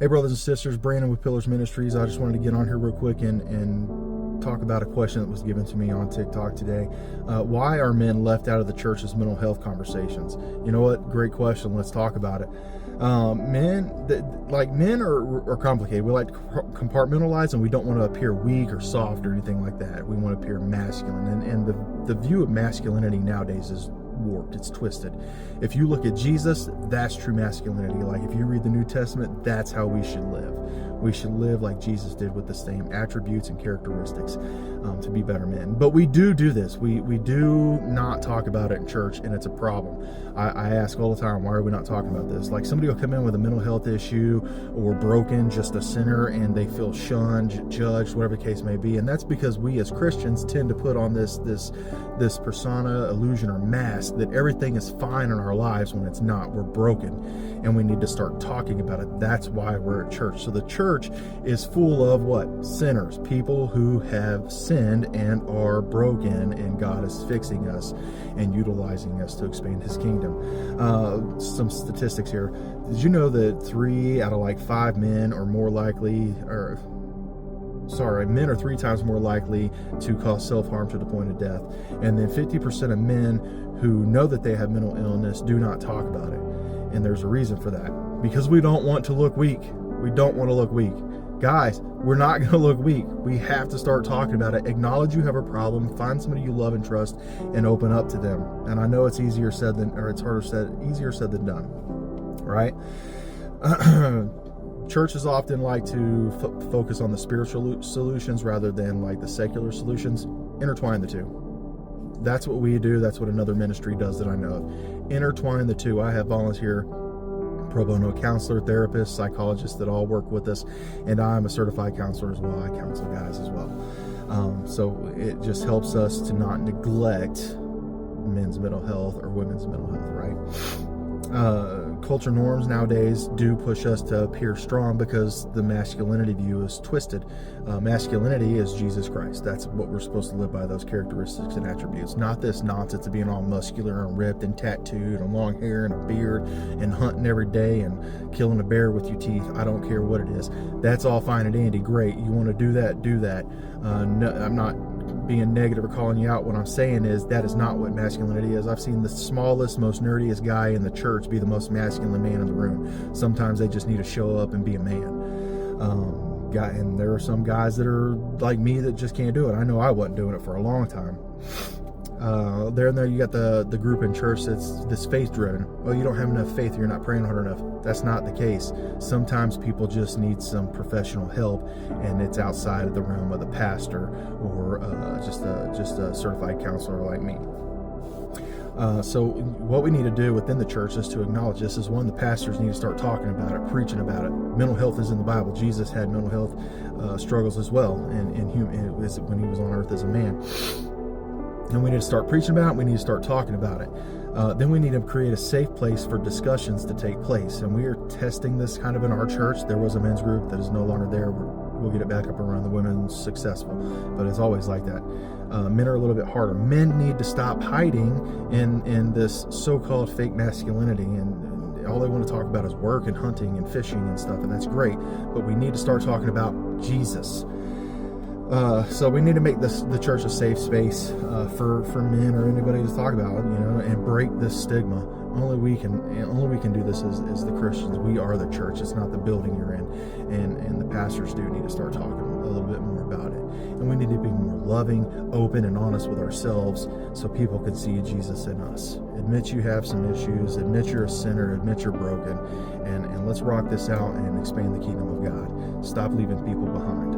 Hey brothers and sisters, Brandon with Pillars Ministries. I just wanted to get on here real quick and talk about a question that was given to me on TikTok today. Why are men left out of the church's mental health conversations? You know what? Great question. Let's talk about it. Men are complicated. We like to compartmentalize, and we don't want to appear weak or soft or anything like that. We want to appear masculine, and the view of masculinity nowadays is warped. It's twisted. If you look at Jesus, that's true masculinity. Like if you read the New Testament, that's how we should live. We should live like Jesus did, with the same attributes and characteristics to be better men. But we do this. We do not talk about it in church, and it's a problem. I ask all the time, why are we not talking about this? Like somebody will come in with a mental health issue or broken, just a sinner, and they feel shunned, judged, whatever the case may be. And that's because we as Christians tend to put on this persona, illusion, or mask that everything is fine in our lives when it's not. We're broken, and we need to start talking about it. That's why we're at church. So the church is full of what? Sinners, people who have sinned and are broken, and God is fixing us and utilizing us to expand his kingdom. Some statistics here. Did you know that 3 out of 5 men are more likely, men are 3 times more likely to cause self-harm to the point of death? And then 50% of men who know that they have mental illness do not talk about it. And there's a reason for that. Because we don't want to look weak. We don't want to look weak. Guys, we're not going to look weak. We have to start talking about it. Acknowledge you have a problem. Find somebody you love and trust, and open up to them. And I know it's easier said than done, right? Churches often like to focus on the spiritual solutions rather than the secular solutions. Intertwine the two. That's what we do. That's what another ministry does that I know of. Intertwine the two. I have volunteer pro bono counselor, therapist, psychologists that all work with us, and I'm a certified counselor as well. I counsel guys as well. So it just helps us to not neglect men's mental health or women's mental health, right? Culture norms nowadays do push us to appear strong because the masculinity view is twisted. Masculinity is Jesus Christ. That's what we're supposed to live by, those characteristics and attributes. Not this nonsense of being all muscular and ripped and tattooed and long hair and a beard and hunting every day and killing a bear with your teeth. I don't care what it is. That's all fine and dandy. Great. You want to do that, do that. No, I'm not being negative or calling you out. What I'm saying is that is not what masculinity is. I've seen the smallest, most nerdiest guy in the church be the most masculine man in the room. Sometimes they just need to show up and be a man. And there are some guys that are like me that just can't do it. I know I wasn't doing it for a long time. There you got the group in church that's this faith driven. Well, you don't have enough faith, you're not praying hard enough. That's not the case. Sometimes people just need some professional help, and it's outside of the realm of the pastor or just a certified counselor like me. So what we need to do within the church is to acknowledge this. Is one, the pastors need to start talking about it, preaching about it. Mental health is in the Bible. Jesus had mental health struggles as well, and when he was on earth as a man. And we need to start preaching about it. We need to start talking about it. Then we need to create a safe place for discussions to take place. And we are testing this kind of in our church. There was a men's group that is no longer there. We'll get it back up and running. The women's successful, but it's always like that. Men are a little bit harder. Men need to stop hiding in this so-called fake masculinity, and all they want to talk about is work and hunting and fishing and stuff, and that's great. But we need to start talking about Jesus. So we need to make the church a safe space for men or anybody to talk about, and break this stigma. Only we can do this as the Christians. We are the church. It's not the building you're in, and the pastors do need to start talking a little bit more about it. And we need to be more loving, open, and honest with ourselves so people can see Jesus in us. Admit you have some issues. Admit you're a sinner. Admit you're broken, and let's rock this out and expand the kingdom of God. Stop leaving people behind.